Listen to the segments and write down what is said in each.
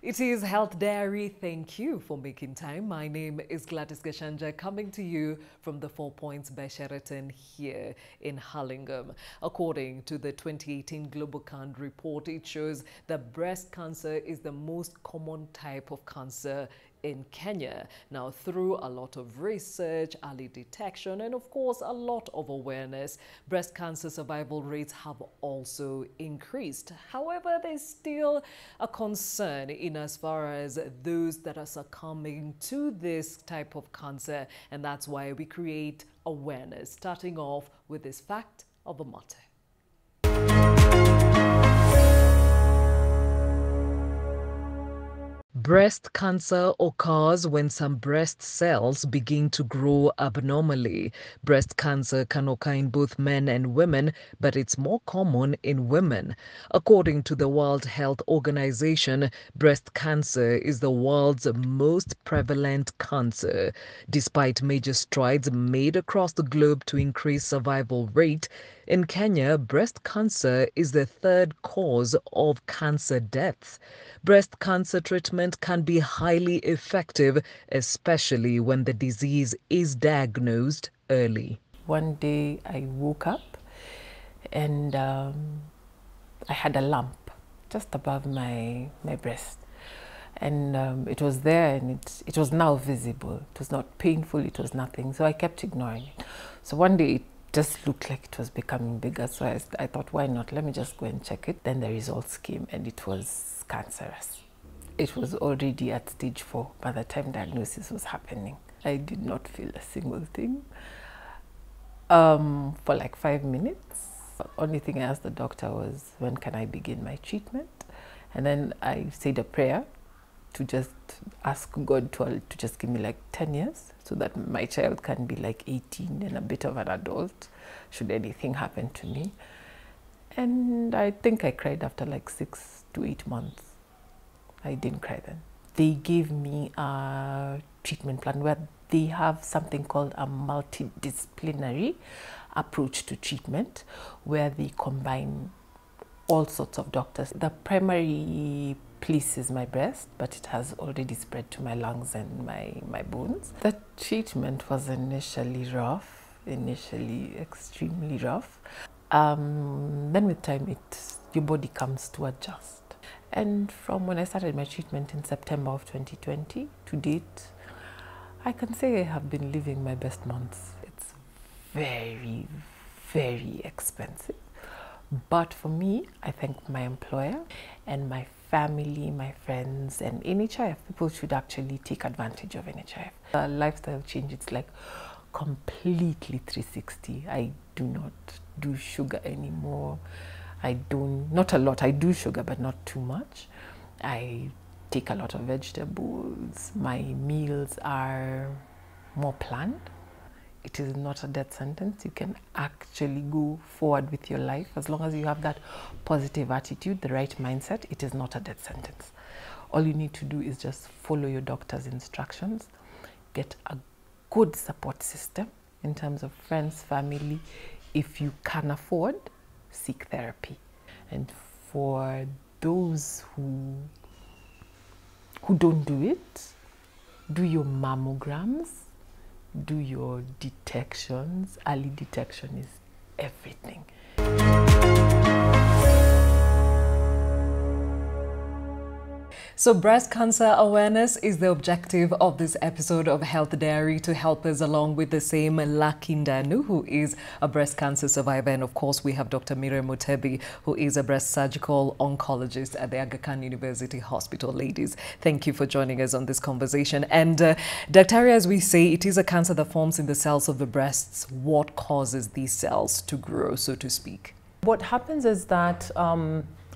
It is Health Diary. Thank you for making time. My name is Gladys Gashanja, coming to you from the 4 Points by Sheraton here in Hurlingham. According to the 2018 Global Cancer report, it shows that breast cancer is the most common type of cancer in Kenya. Now, through a lot of research, early detection, and of course, a lot of awareness, breast cancer survival rates have also increased. However, there's still a concern in as far as those that are succumbing to this type of cancer, and that's why we create awareness, starting off with this fact of the matter. Breast cancer occurs when some breast cells begin to grow abnormally. Breast cancer can occur in both men and women, but it's more common in women. According to the World Health Organization, breast cancer is the world's most prevalent cancer. Despite major strides made across the globe to increase survival rate, in Kenya, breast cancer is the third cause of cancer deaths. Breast cancer treatment can be highly effective, especially when the disease is diagnosed early. One day I woke up and I had a lump just above my breast. And it was there and it was now visible. It was not painful, it was nothing. So I kept ignoring it. So one day it just looked like it was becoming bigger. So I thought, why not? Let me just go and check it. Then the results came and it was cancerous. It was already at stage 4 by the time diagnosis was happening. I did not feel a single thing for like 5 minutes. The only thing I asked the doctor was, when can I begin my treatment? And then I said a prayer to just ask God to just give me like 10 years so that my child can be like 18 and a bit of an adult should anything happen to me. And I think I cried after like 6 to 8 months. I didn't cry then. They gave me a treatment plan where they have something called a multidisciplinary approach to treatment where they combine all sorts of doctors. The primary place is my breast, but it has already spread to my lungs and my bones. The treatment was initially rough, extremely rough. Then with time, your body comes to adjust. And from when I started my treatment in September of 2020 to date, I can say I have been living my best months. It's very, very expensive. But for me, I thank my employer and my family, my friends, and NHIF. People should actually take advantage of NHIF. A lifestyle change, it's like completely 360. I do not do sugar anymore. Not a lot. I do sugar, but not too much. I take a lot of vegetables. My meals are more planned. It is not a death sentence. You can actually go forward with your life as long as you have that positive attitude, the right mindset. It is not a death sentence. All you need to do is just follow your doctor's instructions, get a good support system in terms of friends, family. If you can afford, seek therapy. And for those who don't do it, do your mammograms, do your detections. Early detection is everything. So breast cancer awareness is the objective of this episode of Health Diary. To help us along with the same, Lakindanu, who is a breast cancer survivor. And of course, we have Dr. Miriam Mutebi, who is a breast surgical oncologist at the Aga Khan University Hospital. Ladies, thank you for joining us on this conversation. And Dr. as we say, it is a cancer that forms in the cells of the breasts. What causes these cells to grow, so to speak? What happens is that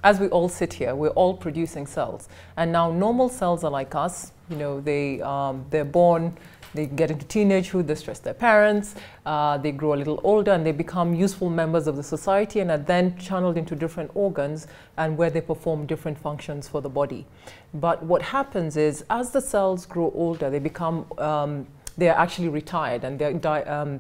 as we all sit here, we're all producing cells. And now normal cells are like us. You know, they're born, they get into teenagehood, they stress their parents, they grow a little older and they become useful members of the society and are then channeled into different organs and where they perform different functions for the body. But what happens is as the cells grow older, they become they're actually retired and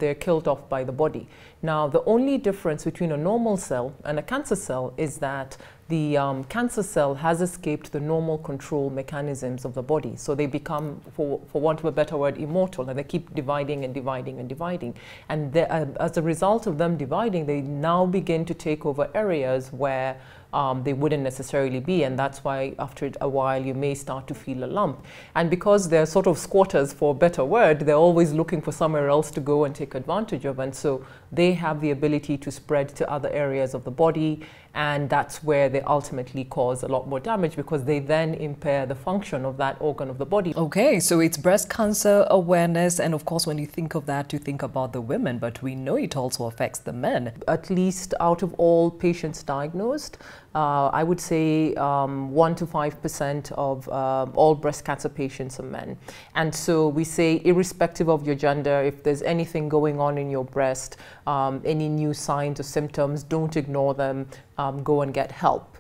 they're killed off by the body. Now, the only difference between a normal cell and a cancer cell is that the cancer cell has escaped the normal control mechanisms of the body. So they become, for want of a better word, immortal, and they keep dividing and dividing and dividing. And as a result of them dividing, they now begin to take over areas where they wouldn't necessarily be, and that's why after a while you may start to feel a lump. And because they're sort of squatters, for a better word, they're always looking for somewhere else to go and take advantage of, and so they have the ability to spread to other areas of the body, and that's where they ultimately cause a lot more damage, because they then impair the function of that organ of the body. Okay, so it's breast cancer awareness, and of course when you think of that, you think about the women, but we know it also affects the men. At least out of all patients diagnosed, I would say 1 to 5% of all breast cancer patients are men. And so we say, irrespective of your gender, if there's anything going on in your breast, any new signs or symptoms, don't ignore them, go and get help.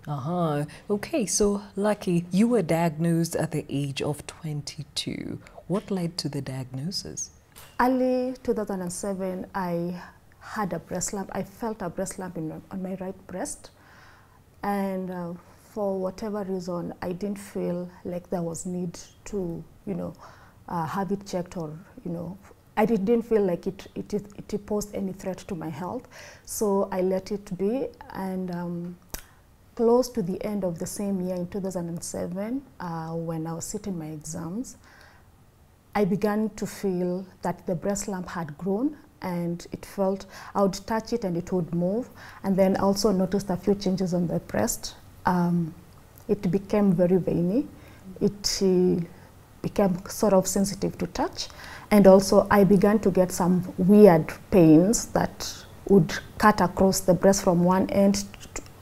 Okay, so Lucky, you were diagnosed at the age of 22. What led to the diagnosis? Early 2007, I had a breast lump. I felt a breast lump on my right breast. And for whatever reason, I didn't feel like there was need to, have it checked, or, I didn't feel like it posed any threat to my health. So I let it be. And close to the end of the same year, in 2007, when I was sitting my exams, I began to feel that the breast lump had grown, and it felt, I would touch it and it would move. And then I also noticed a few changes on the breast. It became very veiny. It became sort of sensitive to touch. And also I began to get some weird pains that would cut across the breast from one end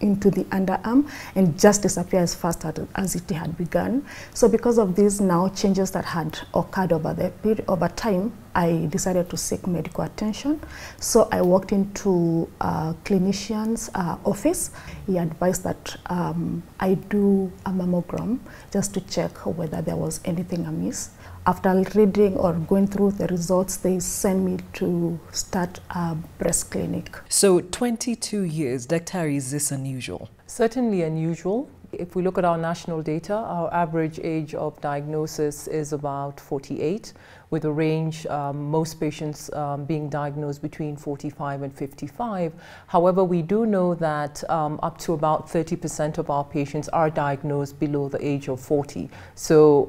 into the underarm and just disappear as fast as it had begun. So because of these now changes that had occurred over time, I decided to seek medical attention. So I walked into a clinician's office. He advised that I do a mammogram just to check whether there was anything amiss. After reading or going through the results, they sent me to start a breast clinic. So 22 years, Dictatory, is this unusual? Certainly unusual. If we look at our national data, our average age of diagnosis is about 48, with a range, most patients being diagnosed between 45 and 55. However, we do know that up to about 30% of our patients are diagnosed below the age of 40. So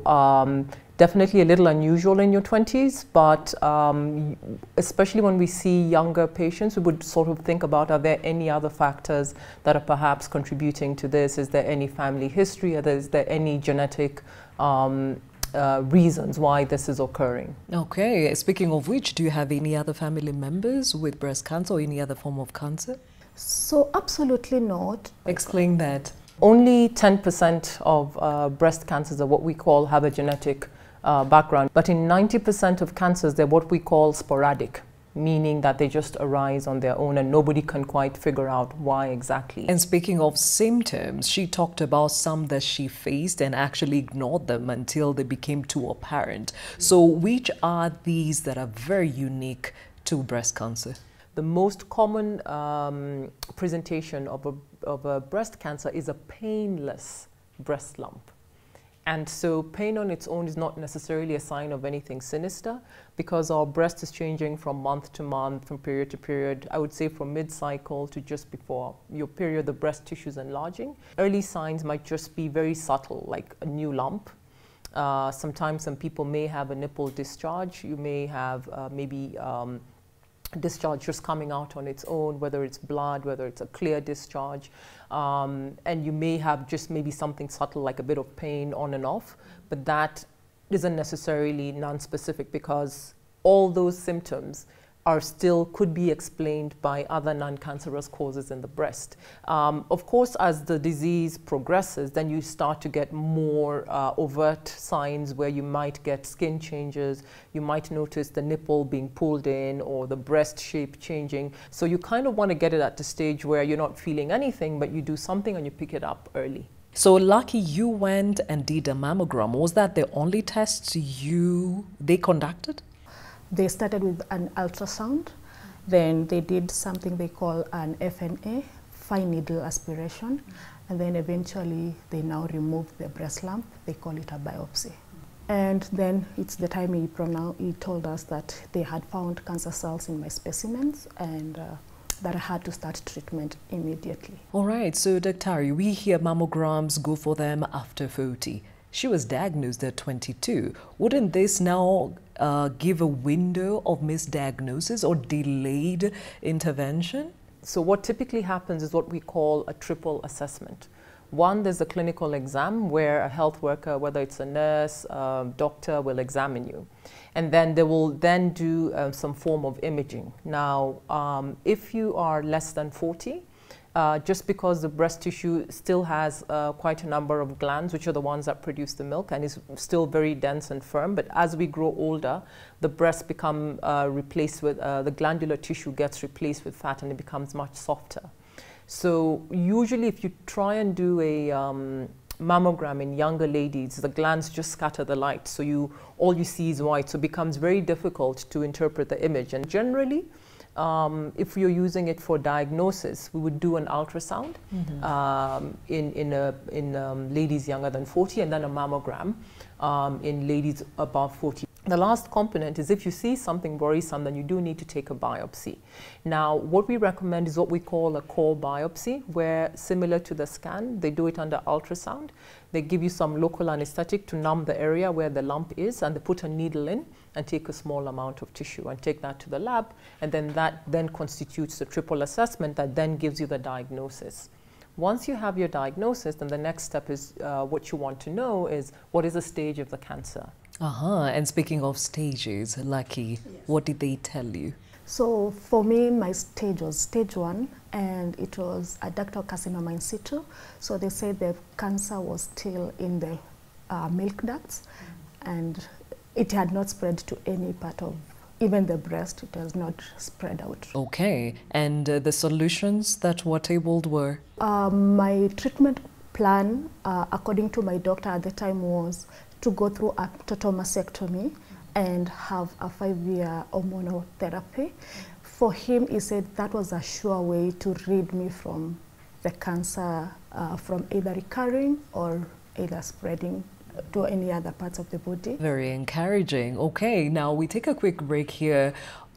definitely a little unusual in your 20s, but especially when we see younger patients, we would sort of think about, are there any other factors that are perhaps contributing to this? Is there any family history? Is there any genetic reasons why this is occurring? Okay, speaking of which, do you have any other family members with breast cancer or any other form of cancer? So absolutely not. Explain that. Only 10% of breast cancers are what we call have a genetic background, but in 90% of cancers, they're what we call sporadic, meaning that they just arise on their own and nobody can quite figure out why exactly. And speaking of symptoms, she talked about some that she faced and actually ignored them until they became too apparent. So which are these that are very unique to breast cancer? The most common presentation of a breast cancer is a painless breast lump. And so pain on its own is not necessarily a sign of anything sinister, because our breast is changing from month to month, from period to period. I would say from mid-cycle to just before your period, the breast tissue is enlarging. Early signs might just be very subtle, like a new lump. Sometimes some people may have a nipple discharge. You may have maybe discharge just coming out on its own, whether it's blood, whether it's a clear discharge. And you may have just maybe something subtle like a bit of pain on and off, but that isn't necessarily non-specific, because all those symptoms are still could be explained by other non-cancerous causes in the breast. Of course, as the disease progresses, then you start to get more overt signs where you might get skin changes, you might notice the nipple being pulled in or the breast shape changing. So you kind of want to get it at the stage where you're not feeling anything, but you do something and you pick it up early. So Lucky, you went and did a mammogram. Was that the only test they conducted? They started with an ultrasound, then they did something they call an FNA, fine needle aspiration, and then eventually they now removed the breast lump. They call it a biopsy. And then it's the time he told us that they had found cancer cells in my specimens, and that I had to start treatment immediately. All right, so Dictatory, we hear mammograms go for them after 40. She was diagnosed at 22. Wouldn't this now give a window of misdiagnosis or delayed intervention? So what typically happens is what we call a triple assessment. One, there's a clinical exam where a health worker, whether it's a nurse, doctor, will examine you. And then they will then do some form of imaging. Now, if you are less than 40, just because the breast tissue still has quite a number of glands, which are the ones that produce the milk, and is still very dense and firm, but as we grow older, the breast become replaced with, the glandular tissue gets replaced with fat, and it becomes much softer. So usually if you try and do a mammogram in younger ladies, the glands just scatter the light, so all you see is white, so it becomes very difficult to interpret the image. And generally, if you're using it for diagnosis, we would do an ultrasound in ladies younger than 40, and then a mammogram in ladies above 40. The last component is if you see something worrisome, then you do need to take a biopsy. Now, what we recommend is what we call a core biopsy, where similar to the scan, they do it under ultrasound. They give you some local anesthetic to numb the area where the lump is, and they put a needle in and take a small amount of tissue and take that to the lab, and then that then constitutes the triple assessment that then gives you the diagnosis. Once you have your diagnosis, then the next step is what you want to know is what is the stage of the cancer. And speaking of stages, Lucky, yes, what did they tell you? So for me, my stage was stage 1, and it was a ductal carcinoma in situ. So they said the cancer was still in the milk ducts, and it had not spread to any part of, even the breast, it has not spread out. Okay, and the solutions that were tabled were? My treatment plan, according to my doctor at the time, was to go through a total mastectomy and have a 5-year hormonal therapy. For him, he said that was a sure way to rid me from the cancer, from either recurring or either spreading to any other parts of the body. Very encouraging. Okay, now we take a quick break here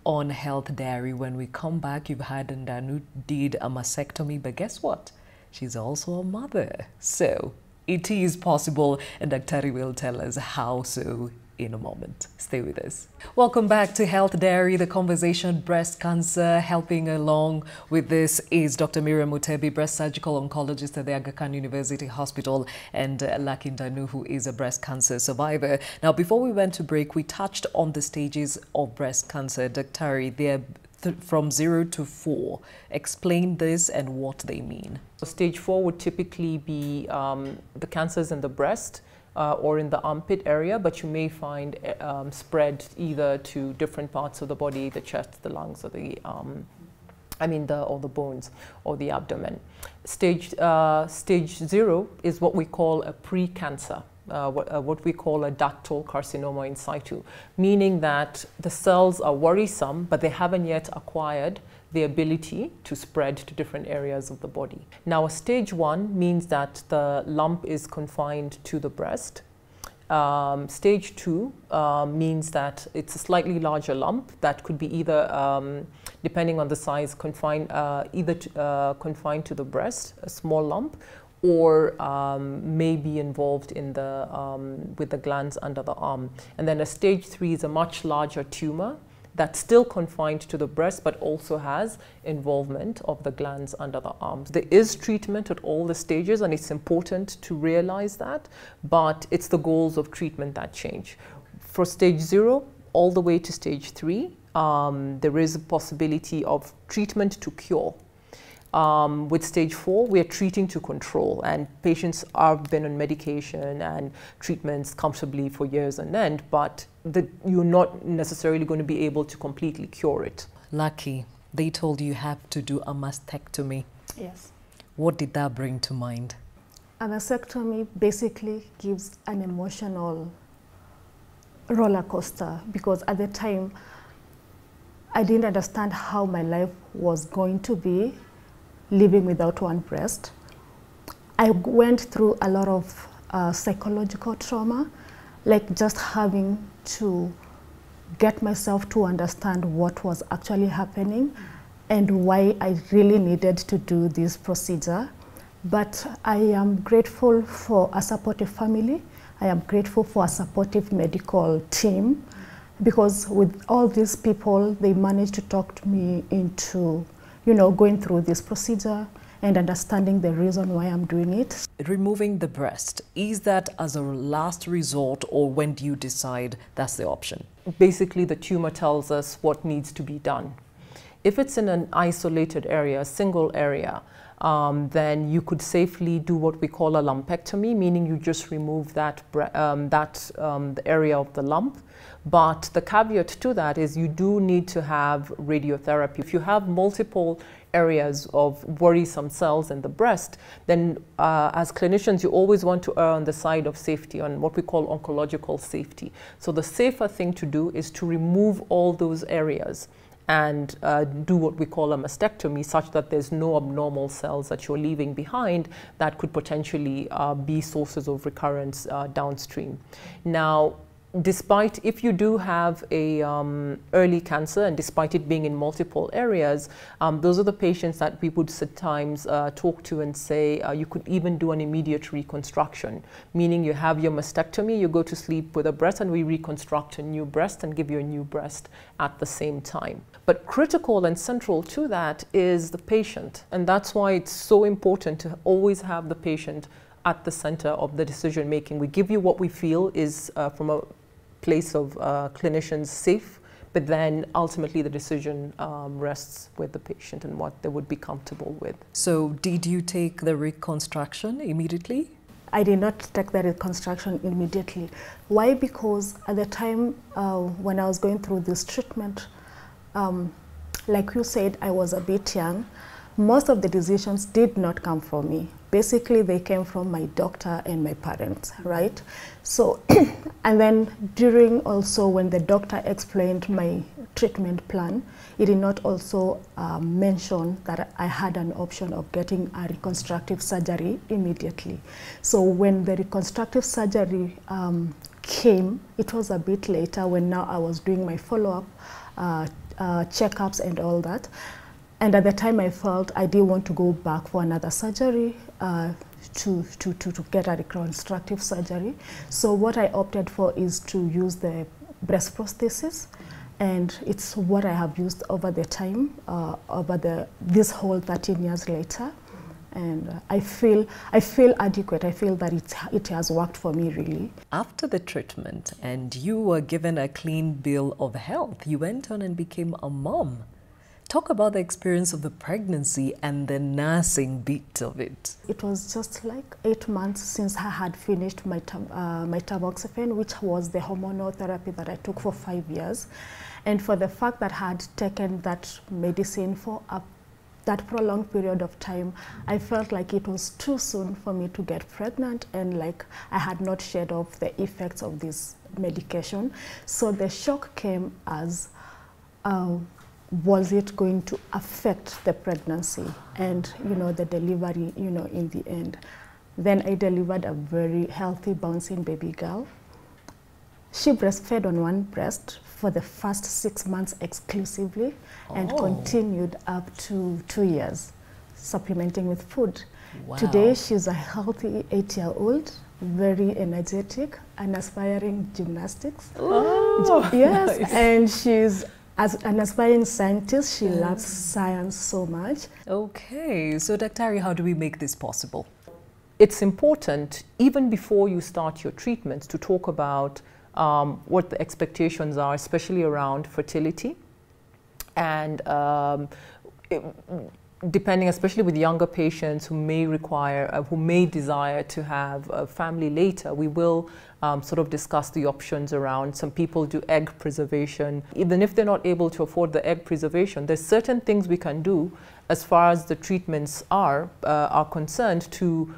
on Health Diary. When we come back, you've had Ndanu did a mastectomy, but guess what? She's also a mother. So it is possible, and Dictatory will tell us how so in a moment. Stay with us. Welcome back to Health Diary, the conversation breast cancer. Helping along with this is Dr. Miriam Mutebi, breast surgical oncologist at the Aga Khan University Hospital, and Lucky Ndanu, who is a breast cancer survivor. Now, before we went to break, we touched on the stages of breast cancer. Dictatory, they're from 0 to 4. Explain this and what they mean. So stage 4 would typically be the cancers in the breast or in the armpit area, but you may find spread either to different parts of the body, the chest, the lungs, or the or the bones or the abdomen. Stage 0 is what we call a pre-cancer. What we call a ductal carcinoma in situ, meaning that the cells are worrisome, but they haven't yet acquired the ability to spread to different areas of the body. Now, a stage 1 means that the lump is confined to the breast. Stage 2 means that it's a slightly larger lump that could be either, depending on the size, confined confined to the breast, a small lump, or may be involved in the, with the glands under the arm. And then a stage 3 is a much larger tumor that's still confined to the breast, but also has involvement of the glands under the arms. There is treatment at all the stages, and it's important to realize that, but it's the goals of treatment that change. For stage 0 all the way to stage 3, there is a possibility of treatment to cure. With stage 4, we are treating to control, and patients have been on medication and treatments comfortably for years on end, but you're not necessarily going to be able to completely cure it. Lucky, they told you have to do a mastectomy. Yes. What did that bring to mind? A mastectomy basically gives an emotional roller coaster, because at the time I didn't understand how my life was going to be living without one breast. I went through a lot of psychological trauma, like just having to get myself to understand what was actually happening and why I really needed to do this procedure. But I am grateful for a supportive family. I am grateful for a supportive medical team, because with all these people, they managed to talk me into, going through this procedure and understanding the reason why I'm doing it. Removing the breast, is that as a last resort, or when do you decide that's the option? Basically, the tumor tells us what needs to be done. If it's in an isolated area, a single area, then you could safely do what we call a lumpectomy, meaning you just remove the area of the lump. But the caveat to that is you do need to have radiotherapy. If you have multiple areas of worrisome cells in the breast, then as clinicians, you always want to err on the side of safety, on what we call oncological safety. So the safer thing to do is to remove all those areas and do what we call a mastectomy, such that there's no abnormal cells that you're leaving behind that could potentially be sources of recurrence downstream. Now, despite, if you do have a early cancer, and despite it being in multiple areas, those are the patients that we would sometimes talk to and say you could even do an immediate reconstruction, meaning you have your mastectomy, you go to sleep with a breast, and we reconstruct a new breast and give you a new breast at the same time. But critical and central to that is the patient, and that's why it's so important to always have the patient at the center of the decision making. We give you what we feel is from a place of clinicians safe, but then ultimately the decision rests with the patient and what they would be comfortable with. So did you take the reconstruction immediately? I did not take the reconstruction immediately. Why? Because at the time when I was going through this treatment, like you said, I was a bit young. Most of the decisions did not come from me. Basically, they came from my doctor and my parents, right? So, and then during also when the doctor explained my treatment plan, he did not also mention that I had an option of getting a reconstructive surgery immediately. So when the reconstructive surgery came, it was a bit later, when now I was doing my follow-up checkups and all that. And at the time I felt I didn't want to go back for another surgery to get a reconstructive surgery. So what I opted for is to use the breast prosthesis, and it's what I have used over the time, this whole 13 years later. And I feel adequate. I feel that it has worked for me, really. After the treatment and you were given a clean bill of health, you went on and became a mom. Talk about the experience of the pregnancy and the nursing bit of it. It was just like 8 months since I had finished my tamoxifen, which was the hormonal therapy that I took for 5 years. And for the fact that I had taken that medicine for that prolonged period of time, I felt like it was too soon for me to get pregnant, and like I had not shed off the effects of this medication. So the shock came as, was it going to affect the pregnancy and, the delivery, in the end. Then I delivered a very healthy, bouncing baby girl. She breastfed on one breast for the first 6 months exclusively, and continued up to 2 years, supplementing with food. Wow. Today, she's a healthy 8-year-old, very energetic, and aspiring gymnastics. Oh, yes, nice. And she's, as an aspiring scientist, she loves science so much. Okay, so Dictatory, how do we make this possible? It's important, even before you start your treatments, to talk about what the expectations are, especially around fertility. And depending, especially with younger patients who may require, who may desire to have a family later, we will sort of discuss the options around. Some people do egg preservation. Even if they're not able to afford the egg preservation, there's certain things we can do as far as the treatments are concerned to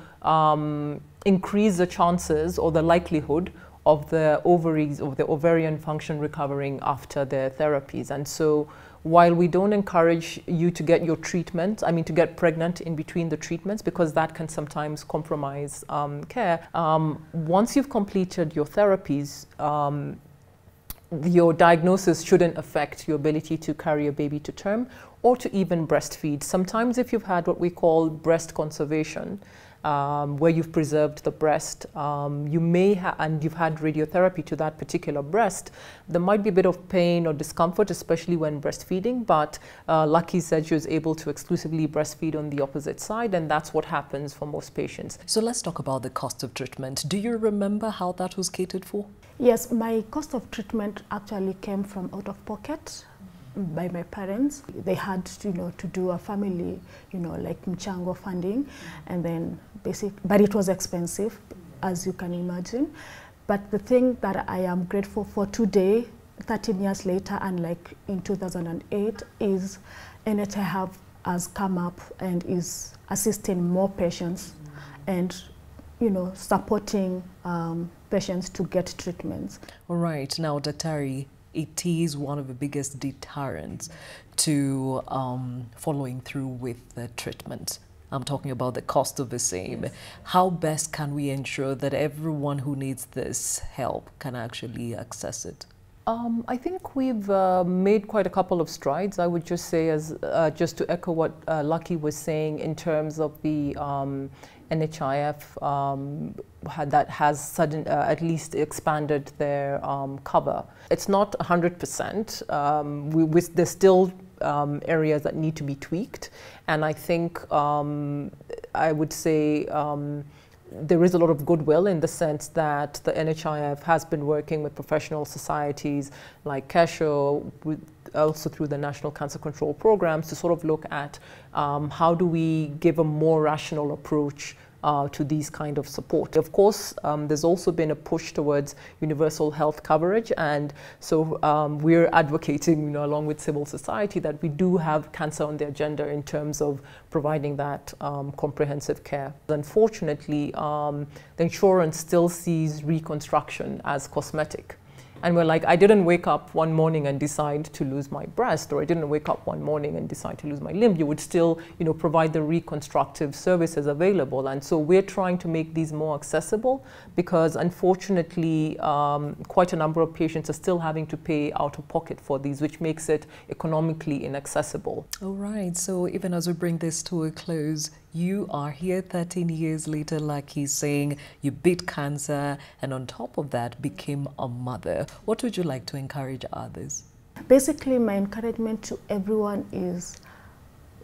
increase the chances or the likelihood of the ovaries, of the ovarian function recovering after their therapies. And so while we don't encourage you to get your treatment, I mean to get pregnant in between the treatments, because that can sometimes compromise care, once you've completed your therapies, your diagnosis shouldn't affect your ability to carry a baby to term or to even breastfeed. Sometimes if you've had what we call breast conservation, where you've preserved the breast, you may have, and you've had radiotherapy to that particular breast, there might be a bit of pain or discomfort, especially when breastfeeding, but Lucky said she was able to exclusively breastfeed on the opposite side, and that's what happens for most patients. So let's talk about the cost of treatment. Do you remember how that was catered for? Yes, my cost of treatment actually came from out of pocket by my parents. They had, to do a family, like mchango funding, and then but it was expensive, as you can imagine. But the thing that I am grateful for today, 13 years later, and like in 2008, is NHI has come up and is assisting more patients and, supporting patients to get treatments. All right, now Dictatory, it is one of the biggest deterrents to following through with the treatment. I'm talking about the cost of the same. Yes. How best can we ensure that everyone who needs this help can actually access it? I think we've made quite a couple of strides. I would just say, as just to echo what Lucky was saying in terms of the NHIF that has at least expanded their cover. It's not 100%. There's still areas that need to be tweaked, and I think I would say there is a lot of goodwill in the sense that the NHIF has been working with professional societies like CASHO, also through the National Cancer Control Programs, to sort of look at how do we give a more rational approach to these kind of support. Of course, there's also been a push towards universal health coverage, and so we're advocating, along with civil society, that we do have cancer on the agenda in terms of providing that comprehensive care. Unfortunately, the insurance still sees reconstruction as cosmetic. And we're like, I didn't wake up one morning and decide to lose my breast, or I didn't wake up one morning and decide to lose my limb. You would still, provide the reconstructive services available. And so we're trying to make these more accessible, because unfortunately, quite a number of patients are still having to pay out of pocket for these, which makes it economically inaccessible. All right. So even as we bring this to a close, you are here 13 years later, like he's saying, you beat cancer, and on top of that, became a mother. What would you like to encourage others? Basically, my encouragement to everyone is,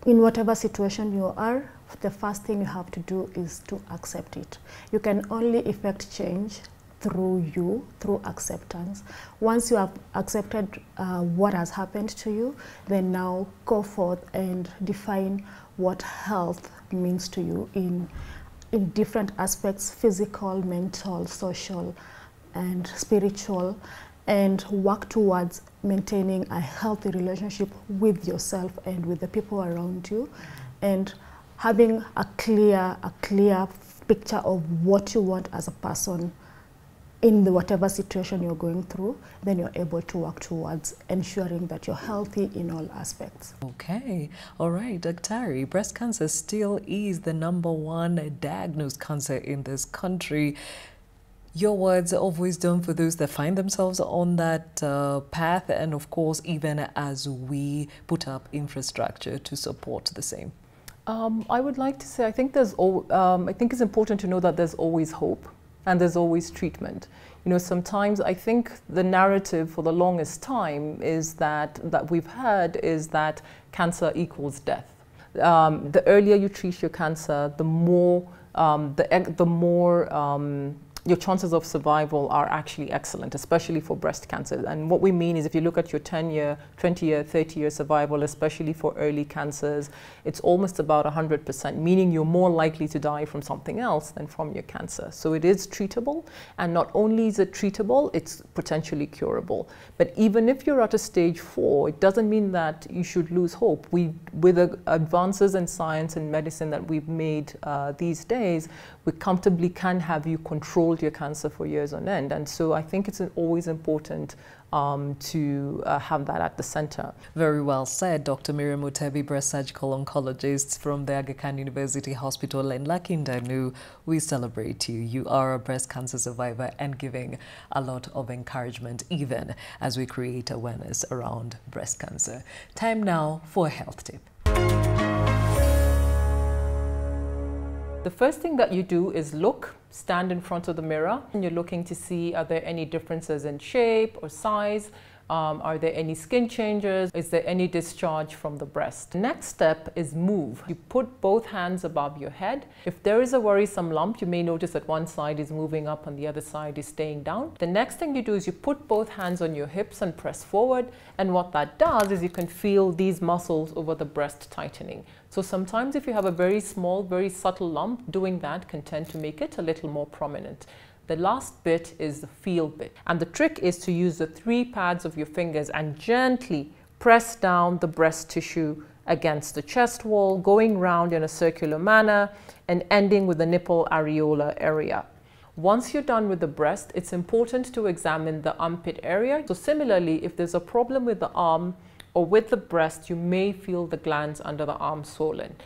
in whatever situation you are, the first thing you have to do is to accept it. You can only effect change through acceptance. Once you have accepted what has happened to you, then now go forth and define what health means to you in different aspects: physical, mental, social, and spiritual, and work towards maintaining a healthy relationship with yourself and with the people around you, and having a clear picture of what you want as a person in whatever situation you're going through. Then you're able to work towards ensuring that you're healthy in all aspects. Okay. All right, Dictatory, breast cancer still is the #1 diagnosed cancer in this country. Your words of wisdom for those that find themselves on that path, and of course, even as we put up infrastructure to support the same. I would like to say, I think it's important to know that there's always hope. And there's always treatment. Sometimes I think the narrative for the longest time is that we've heard is that cancer equals death. The earlier you treat your cancer, the more your chances of survival are actually excellent, especially for breast cancer. And what we mean is, if you look at your 10-year, 20-year, 30-year survival, especially for early cancers, it's almost about 100%, meaning you're more likely to die from something else than from your cancer. So it is treatable, and not only is it treatable, it's potentially curable. But even if you're at a stage 4, it doesn't mean that you should lose hope. With the advances in science and medicine that we've made these days, we comfortably can have you control your cancer for years on end. And so I think it's always important to have that at the center. Very well said, Dr. Miriam Mutebi, breast surgical oncologist from the Aga Khan University Hospital in Lakindanu. We celebrate you. You are a breast cancer survivor and giving a lot of encouragement even as we create awareness around breast cancer. Time now for a health tip. The first thing that you do is stand in front of the mirror, and you're looking to see, are there any differences in shape or size? Are there any skin changes? Is there any discharge from the breast? Next step is move. You put both hands above your head. If there is a worrisome lump, you may notice that one side is moving up and the other side is staying down. The next thing you do is you put both hands on your hips and press forward. And what that does is you can feel these muscles over the breast tightening. So sometimes if you have a very small, very subtle lump, doing that can tend to make it a little more prominent. The last bit is the feel bit. And the trick is to use the 3 pads of your fingers and gently press down the breast tissue against the chest wall, going round in a circular manner and ending with the nipple areola area. Once you're done with the breast, it's important to examine the armpit area. So similarly, if there's a problem with the arm or with the breast, you may feel the glands under the arm swollen.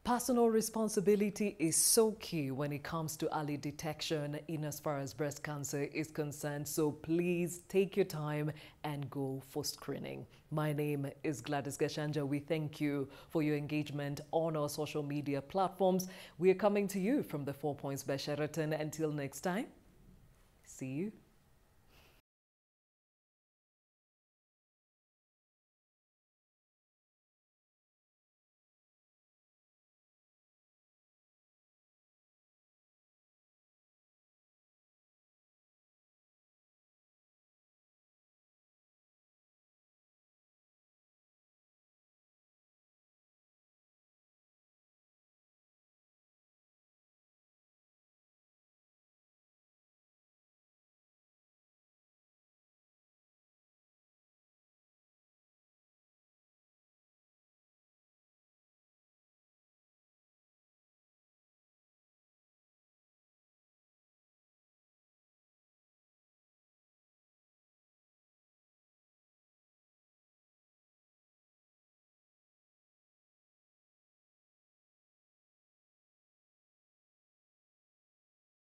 Personal responsibility is so key when it comes to early detection in as far as breast cancer is concerned. So please take your time and go for screening. My name is Gladys Gashanja. We thank you for your engagement on our social media platforms. We are coming to you from the 4 Points by Sheraton. Until next time, see you.